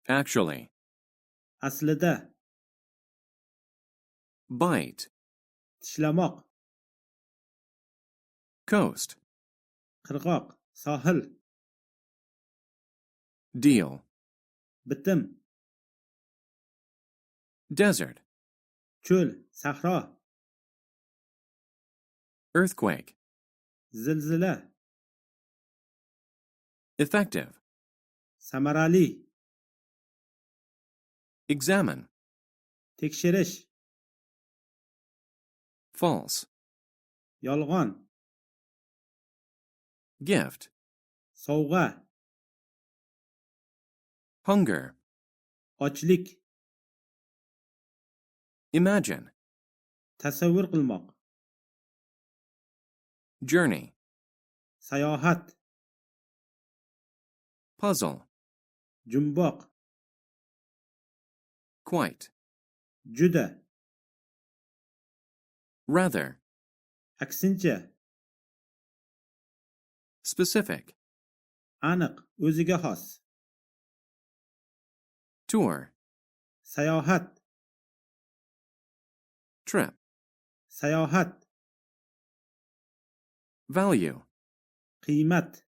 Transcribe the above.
Actually. aslida, Bite. tishlamoq, Coast. qirg'oq, sohil, Deal. bitim, Desert. cho'l, sahro, Earthquake. zilzila, Effective. samarali, Examine. tekshirish, False. yolg'on, Gift. sovg'a, Hunger. ochlik, Imagine. tasavvur qilmoq, Journey. sayohat, Puzzle. jumboq, Quite. juda, Rather. aksincha, Specific. aniq, o'ziga xos, Tour. sayohat, Trip. sayohat, Value. qiymat,